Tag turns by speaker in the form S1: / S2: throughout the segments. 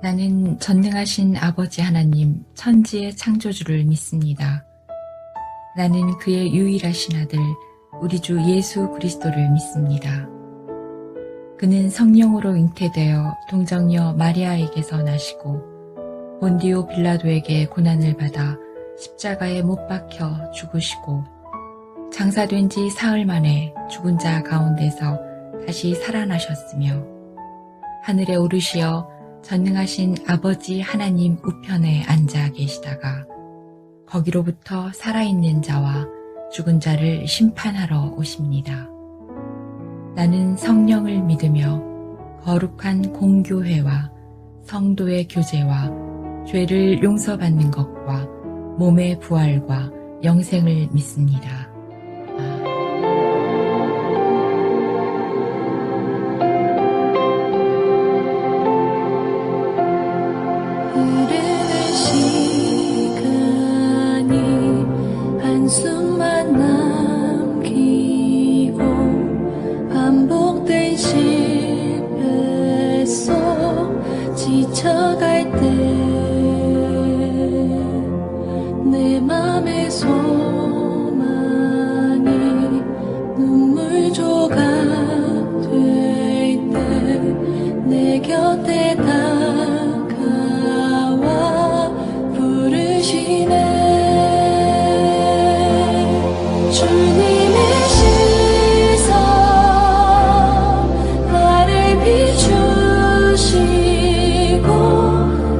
S1: 나는 전능하신 아버지 하나님, 천지의 창조주를 믿습니다. 나는 그의 유일하신 아들, 우리 주 예수 그리스도를 믿습니다. 그는 성령으로 잉태되어 동정녀 마리아에게서 나시고 본디오 빌라도에게 고난을 받아 십자가에 못 박혀 죽으시고 장사된 지 사흘 만에 죽은 자 가운데서 다시 살아나셨으며 하늘에 오르시어 전능하신 아버지 하나님 우편에 앉아 계시다가 거기로부터 살아있는 자와 죽은 자를 심판하러 오십니다. 나는 성령을 믿으며 거룩한 공교회와 성도의 교제와 죄를 용서받는 것과 몸의 부활과 영생을 믿습니다.
S2: 한숨만 남기고 반복된 실패 속 지쳐갈 때 내 맘의 소망이 눈물 조각 될 때 내 곁에 다가와 부르시네. 주님의 시선 나를 비추시고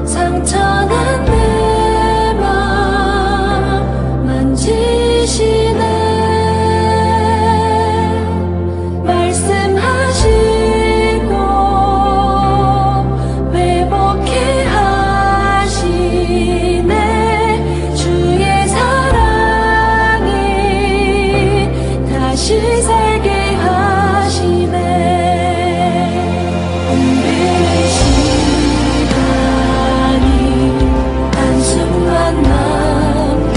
S2: 상처난 내 맘 만지시네. 말씀하시고 회복해 하시네. 주의 다시 살게 하시네. 흔들린 시간이 한숨만 남기고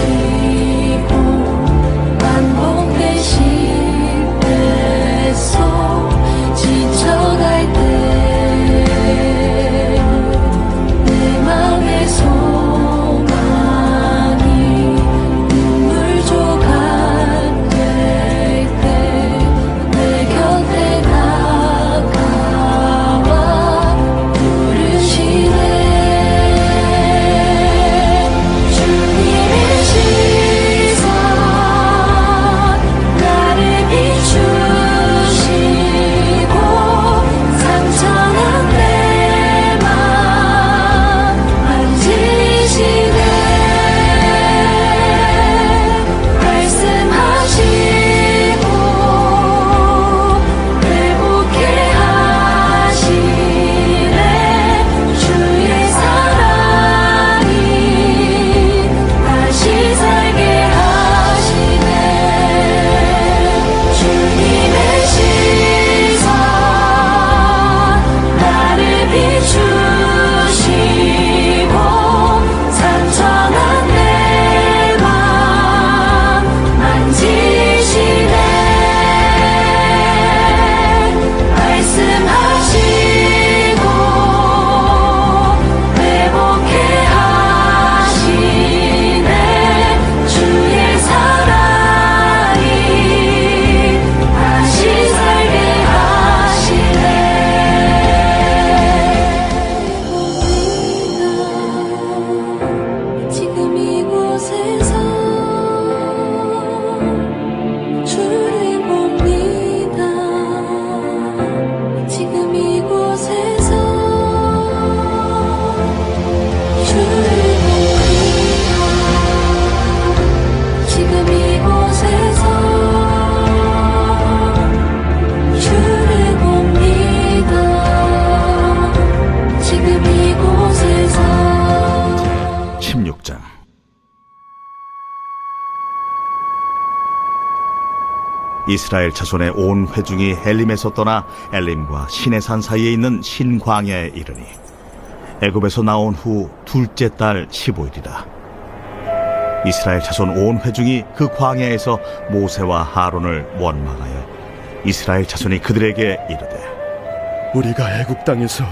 S2: 반복된 실패 속 지쳐갈 때 내 맘의 소망이 눈물 조각
S3: 이스라엘 자손의 온 회중이 엘림에서 떠나 엘림과 시내산 사이에 있는 신광야에 이르니 애굽에서 나온 후 둘째 달 15일이라. 이스라엘 자손 온 회중이 그 광야에서 모세와 하론을 원망하여 이스라엘 자손이 그들에게 이르되
S4: 우리가 애굽 땅에서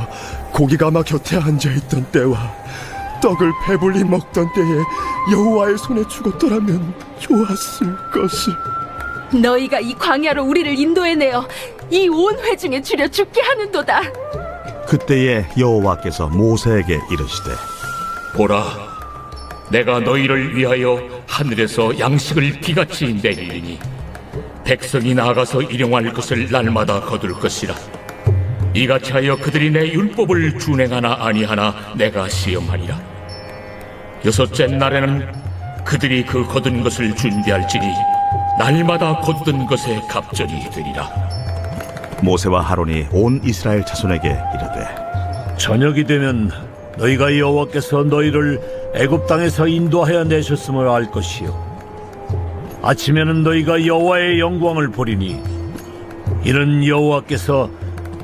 S4: 고기가마 곁에 앉아있던 때와 떡을 배불리 먹던 때에 여호와의 손에 죽었더라면 좋았을 것을.
S5: 너희가 이 광야로 우리를 인도해내어 이 온 회중에 줄여 죽게 하는도다.
S3: 그때에 여호와께서 모세에게 이르시되
S6: 보라, 내가 너희를 위하여 하늘에서 양식을 비같이 내리리니 백성이 나아가서 일용할 것을 날마다 거둘 것이라. 이같이 하여 그들이 내 율법을 준행하나 아니하나 내가 시험하리라. 여섯째 날에는 그들이 그 거둔 것을 준비할지니 날마다 거두던 것에 갑절이 되리라.
S3: 모세와 하론이 온 이스라엘 자손에게 이르되
S7: 저녁이 되면 너희가 여호와께서 너희를 애굽 땅에서 인도하여 내셨음을 알 것이요 아침에는 너희가 여호와의 영광을 보리니 이는 여호와께서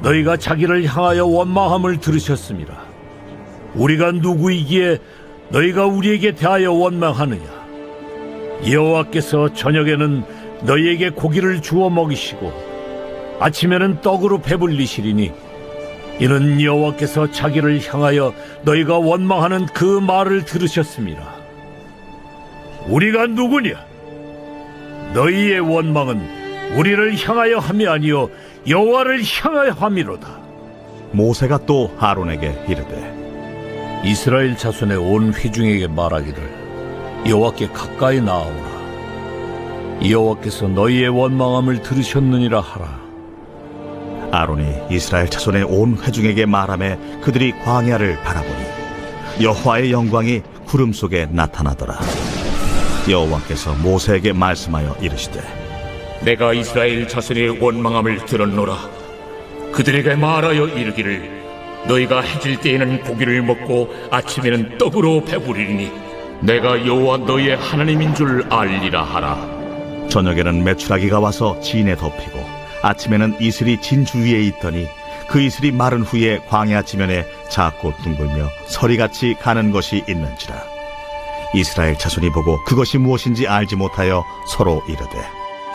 S7: 너희가 자기를 향하여 원망함을 들으셨습니다. 우리가 누구이기에 너희가 우리에게 대하여 원망하느냐? 여호와께서 저녁에는 너희에게 고기를 주어 먹이시고 아침에는 떡으로 배불리시리니 이는 여호와께서 자기를 향하여 너희가 원망하는 그 말을 들으셨습니다. 우리가 누구냐? 너희의 원망은 우리를 향하여 함이 아니요 여호와를 향하여 함이로다.
S3: 모세가 또 하론에게 이르되
S7: 이스라엘 자손의 온 회중에게 말하기를 여호와께 가까이 나아오라. 여호와께서 너희의 원망함을 들으셨느니라 하라.
S3: 아론이 이스라엘 자손의 온 회중에게 말하매 그들이 광야를 바라보니 여호와의 영광이 구름 속에 나타나더라. 여호와께서 모세에게 말씀하여 이르시되
S6: 내가 이스라엘 자손의 원망함을 들었노라. 그들에게 말하여 이르기를 너희가 해질 때에는 고기를 먹고 아침에는 떡으로 배부리니 내가 여호와 너희의 하나님인 줄 알리라 하라.
S3: 저녁에는 메추라기가 와서 진에 덮이고 아침에는 이슬이 진 주위에 있더니 그 이슬이 마른 후에 광야 지면에 작고 둥글며 서리같이 가는 것이 있는지라. 이스라엘 자손이 보고 그것이 무엇인지 알지 못하여 서로 이르되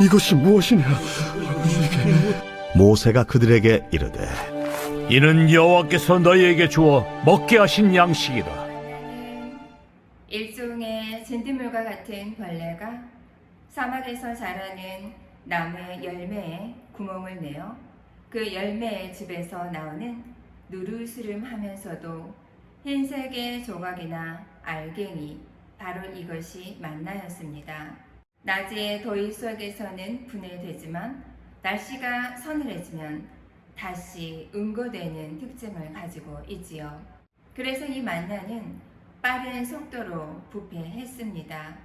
S4: 이것이 무엇이냐?
S3: 모세가 그들에게 이르되
S7: 이는 여호와께서 너희에게 주어 먹게 하신 양식이다.
S8: 일종의 진드물과 같은 벌레가 사막에서 자라는 나무의 열매에 구멍을 내어 그 열매의 즙에서 나오는 누르스름하면서도 흰색의 조각이나 알갱이, 바로 이것이 만나였습니다. 낮의 더위 속에서는 분해되지만 날씨가 서늘해지면 다시 응고되는 특징을 가지고 있지요. 그래서 이 만나는 빠른 속도로 부패했습니다.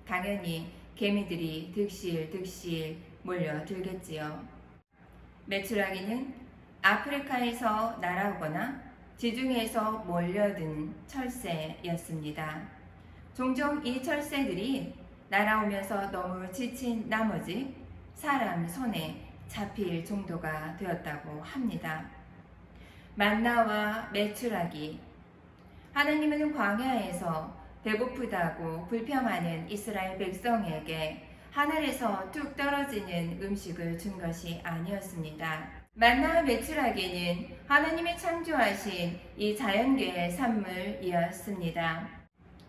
S8: 당연히 개미들이 득실득실 몰려들겠지요. 메추라기는 아프리카에서 날아오거나 지중해에서 몰려든 철새였습니다. 종종 이 철새들이 날아오면서 너무 지친 나머지 사람 손에 잡힐 정도가 되었다고 합니다. 만나와 메추라기. 하나님은 광야에서 배고프다고 불평하는 이스라엘 백성에게 하늘에서 뚝 떨어지는 음식을 준 것이 아니었습니다. 만나와 메추라기는 하나님이 창조하신 이 자연계의 산물이었습니다.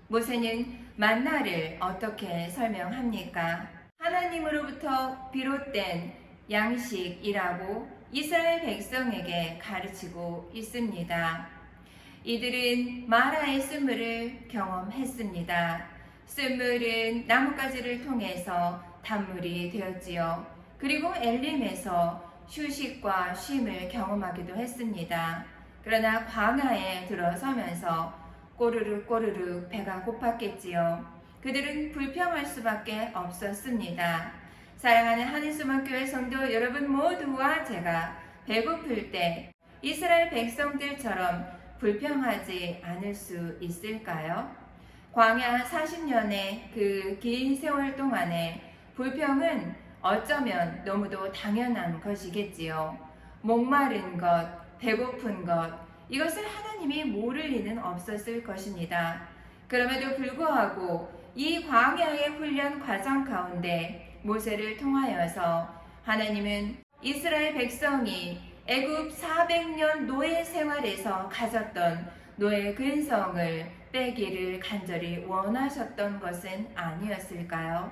S8: 모세는 만나를 어떻게 설명합니까? 하나님으로부터 비롯된 양식이라고 이스라엘 백성에게 가르치고 있습니다. 이들은 마라의 쓴물을 경험했습니다. 쓴물은 나뭇가지를 통해서 단물이 되었지요. 그리고 엘림에서 휴식과 쉼을 경험하기도 했습니다. 그러나 광야에 들어서면서 꼬르륵 꼬르륵 배가 고팠겠지요. 그들은 불평할 수밖에 없었습니다. 사랑하는 하늘소망교회 성도 여러분 모두와 제가 배고플 때 이스라엘 백성들처럼 불평하지 않을 수 있을까요? 광야 40년의 그 긴 세월 동안에 불평은 어쩌면 너무도 당연한 것이겠지요. 목마른 것, 배고픈 것, 이것을 하나님이 모를 리는 없었을 것입니다. 그럼에도 불구하고 이 광야의 훈련 과정 가운데 모세를 통하여서 하나님은 이스라엘 백성이 애굽 400년 노예 생활에서 가졌던 노예 근성을 빼기를 간절히 원하셨던 것은 아니었을까요?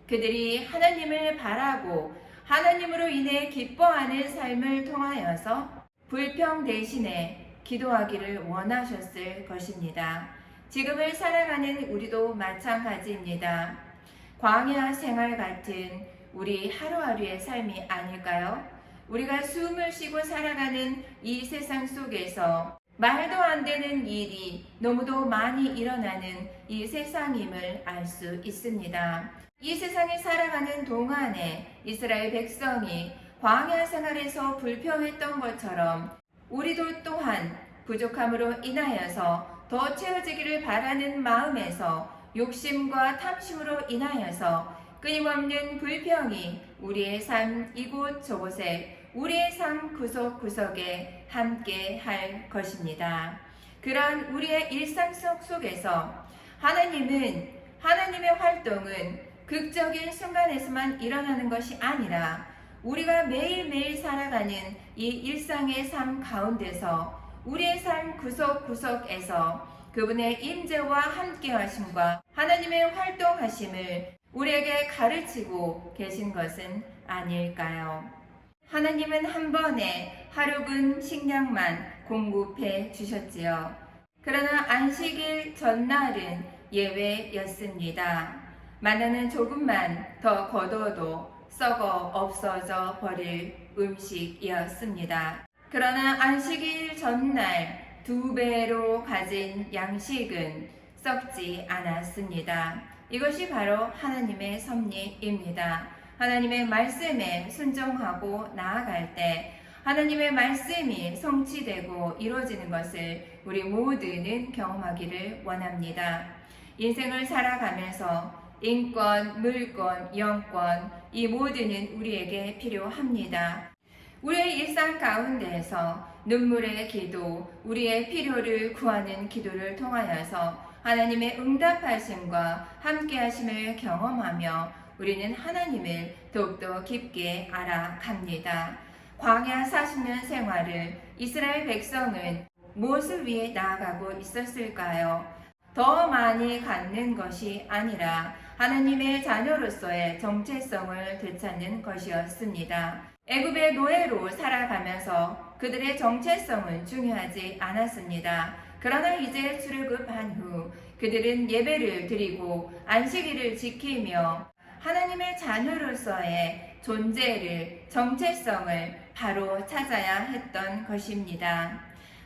S8: 그들이 하나님을 바라고 하나님으로 인해 기뻐하는 삶을 통하여서 불평 대신에 기도하기를 원하셨을 것입니다. 지금을 살아가는 우리도 마찬가지입니다. 광야 생활 같은 우리 하루하루의 삶이 아닐까요? 우리가 숨을 쉬고 살아가는 이 세상 속에서 말도 안 되는 일이 너무도 많이 일어나는 이 세상임을 알 수 있습니다. 이 세상에 살아가는 동안에 이스라엘 백성이 광야 생활에서 불평했던 것처럼 우리도 또한 부족함으로 인하여서 더 채워지기를 바라는 마음에서 욕심과 탐심으로 인하여서 끊임없는 불평이 우리의 삶 이곳저곳에 우리의 삶 구석구석에 함께 할 것입니다. 그러한 우리의 일상 속에서 하나님의 활동은 극적인 순간에서만 일어나는 것이 아니라 우리가 매일매일 살아가는 이 일상의 삶 가운데서 우리의 삶 구석구석에서 그분의 임재와 함께하심과 하나님의 활동하심을 우리에게 가르치고 계신 것은 아닐까요? 하나님은 한 번에 하루분 식량만 공급해 주셨지요. 그러나 안식일 전날은 예외였습니다. 만나는 조금만 더 거둬도 썩어 없어져 버릴 음식이었습니다. 그러나 안식일 전날 2배로 가진 양식은 썩지 않았습니다. 이것이 바로 하나님의 섭리입니다. 하나님의 말씀에 순종하고 나아갈 때 하나님의 말씀이 성취되고 이루어지는 것을 우리 모두는 경험하기를 원합니다. 인생을 살아가면서 인권, 물권, 영권 이 모두는 우리에게 필요합니다. 우리의 일상 가운데에서 눈물의 기도, 우리의 필요를 구하는 기도를 통하여서 하나님의 응답하심과 함께하심을 경험하며 우리는 하나님을 더욱더 깊게 알아갑니다. 광야 40년 생활을 이스라엘 백성은 무엇을 위해 나아가고 있었을까요? 더 많이 갖는 것이 아니라 하나님의 자녀로서의 정체성을 되찾는 것이었습니다. 애굽의 노예로 살아가면서 그들의 정체성은 중요하지 않았습니다. 그러나 이제 출애굽한 후 그들은 예배를 드리고 안식일을 지키며 하나님의 자녀로서의 존재를, 정체성을 바로 찾아야 했던 것입니다.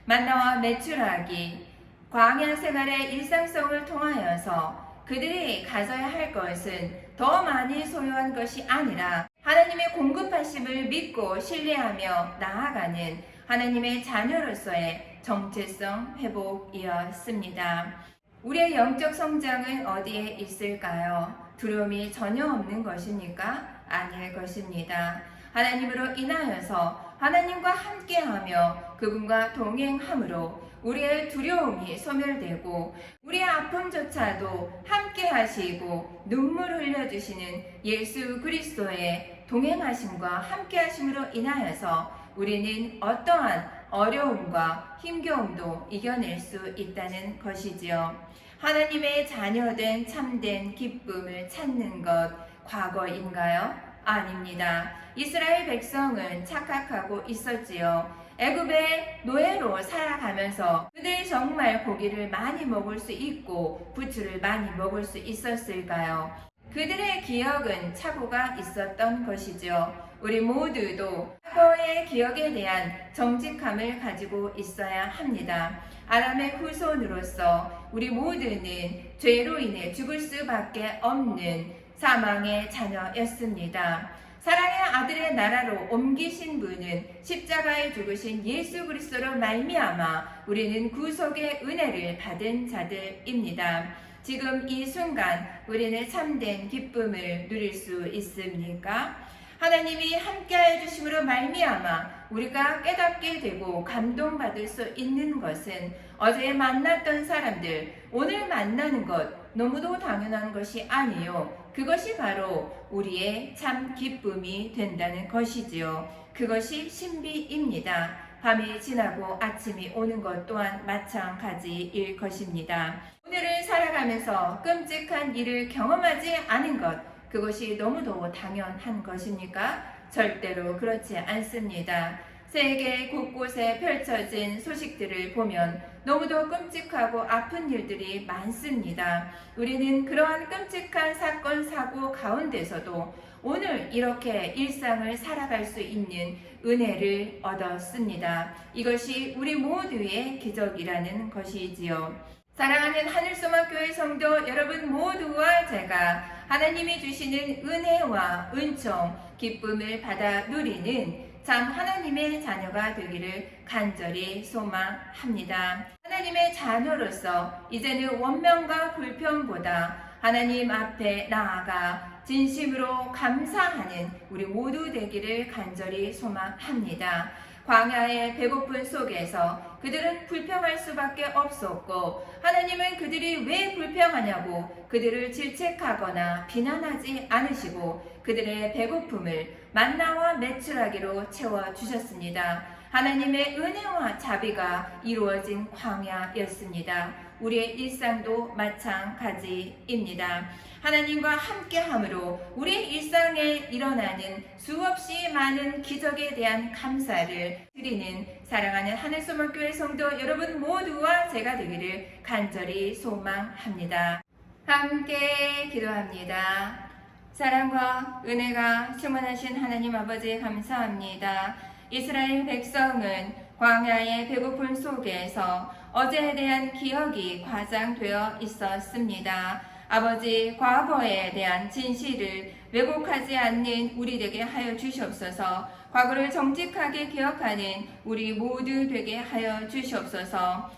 S8: 만나와 메추라기, 광야 생활의 일상성을 통하여서 그들이 가져야 할 것은 더 많이 소유한 것이 아니라 하나님의 공급하심을 믿고 신뢰하며 나아가는 하나님의 자녀로서의 정체성 회복이었습니다. 우리의 영적 성장은 어디에 있을까요? 두려움이 전혀 없는 것입니까? 아닐 것입니다. 하나님으로 인하여서 하나님과 함께하며 그분과 동행함으로 우리의 두려움이 소멸되고 우리의 아픔조차도 함께하시고 눈물 흘려주시는 예수 그리스도의 동행하심과 함께하심으로 인하여서 우리는 어떠한 어려움과 힘겨움도 이겨낼 수 있다는 것이지요. 하나님의 자녀된 참된 기쁨을 찾는 것 과거인가요? 아닙니다. 이스라엘 백성은 착각하고 있었지요. 애굽의 노예로 살아가면서 그들이 정말 고기를 많이 먹을 수 있고 부추를 많이 먹을 수 있었을까요? 그들의 기억은 착오가 있었던 것이죠. 우리 모두도 과거의 기억에 대한 정직함을 가지고 있어야 합니다. 아람의 후손으로서 우리 모두는 죄로 인해 죽을 수밖에 없는 사망의 자녀였습니다. 사랑의 아들의 나라로 옮기신 분은 십자가에 죽으신 예수 그리스도로 말미암아 우리는 구속의 은혜를 받은 자들입니다. 지금 이 순간 우리는 참된 기쁨을 누릴 수 있습니까? 하나님이 함께하여 주심으로 말미암아 우리가 깨닫게 되고 감동받을 수 있는 것은 어제 만났던 사람들, 오늘 만나는 것 너무도 당연한 것이 아니요. 그것이 바로 우리의 참 기쁨이 된다는 것이지요. 그것이 신비입니다. 밤이 지나고 아침이 오는 것 또한 마찬가지일 것입니다. 오늘을 살아가면서 끔찍한 일을 경험하지 않은 것, 그것이 너무도 당연한 것입니까? 절대로 그렇지 않습니다. 세계 곳곳에 펼쳐진 소식들을 보면 너무도 끔찍하고 아픈 일들이 많습니다. 우리는 그러한 끔찍한 사건, 사고 가운데서도 오늘 이렇게 일상을 살아갈 수 있는 은혜를 얻었습니다. 이것이 우리 모두의 기적이라는 것이지요. 사랑하는 하늘소망교회 성도 여러분 모두와 제가 하나님이 주시는 은혜와 은총, 기쁨을 받아 누리는 참 하나님의 자녀가 되기를 간절히 소망합니다. 하나님의 자녀로서 이제는 원망과 불평보다 하나님 앞에 나아가 진심으로 감사하는 우리 모두 되기를 간절히 소망합니다. 광야의 배고픔 속에서 그들은 불평할 수밖에 없었고 하나님은 그들이 왜 불평하냐고 그들을 질책하거나 비난하지 않으시고 그들의 배고픔을 만나와 메추라기로 채워주셨습니다. 하나님의 은혜와 자비가 이루어진 광야였습니다. 우리의 일상도 마찬가지입니다. 하나님과 함께함으로 우리 일상에 일어나는 수없이 많은 기적에 대한 감사를 드리는 사랑하는 하늘소망교회 성도 여러분 모두와 제가 되기를 간절히 소망합니다. 함께 기도합니다. 사랑과 은혜가 충만하신 하나님 아버지 감사합니다. 이스라엘 백성은 광야의 배고픔 속에서 어제에 대한 기억이 과장되어 있었습니다. 아버지, 과거에 대한 진실을 왜곡하지 않는 우리 되게 하여 주시옵소서. 과거를 정직하게 기억하는 우리 모두 되게 하여 주시옵소서.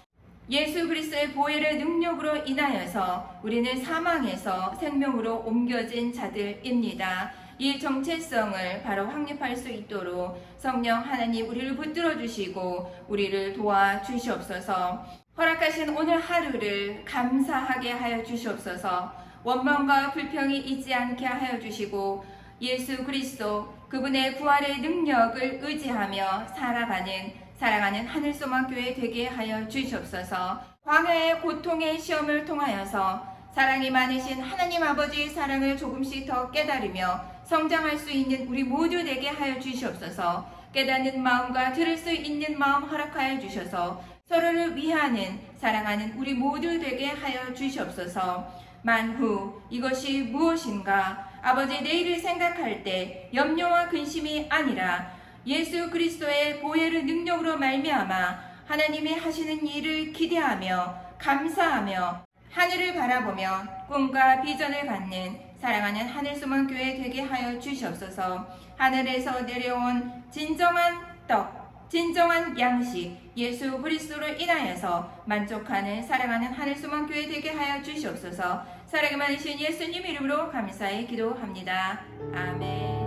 S8: 예수 그리스도의 보혈의 능력으로 인하여서 우리는 사망에서 생명으로 옮겨진 자들입니다. 이 정체성을 바로 확립할 수 있도록 성령 하나님 우리를 붙들어 주시고 우리를 도와 주시옵소서. 허락하신 오늘 하루를 감사하게 하여 주시옵소서. 원망과 불평이 있지 않게 하여 주시고 예수 그리스도 그분의 부활의 능력을 의지하며 살아가는 사랑하는 하늘소망교회 되게 하여 주시옵소서. 광야의 고통의 시험을 통하여서 사랑이 많으신 하나님 아버지의 사랑을 조금씩 더 깨달으며 성장할 수 있는 우리 모두 되게 하여 주시옵소서. 깨닫는 마음과 들을 수 있는 마음 허락하여 주셔서 서로를 위하는 사랑하는 우리 모두 되게 하여 주시옵소서. 만후 이것이 무엇인가? 아버지 내일을 생각할 때 염려와 근심이 아니라 예수 그리스도의 보혈의 능력으로 말미암아 하나님이 하시는 일을 기대하며 감사하며 하늘을 바라보며 꿈과 비전을 갖는 사랑하는 하늘소망교회 되게 하여 주시옵소서. 하늘에서 내려온 진정한 떡, 진정한 양식 예수 그리스도로 인하여서 만족하는 사랑하는 하늘소망교회 되게 하여 주시옵소서. 사랑이 많으신 예수님 이름으로 감사히 기도합니다. 아멘.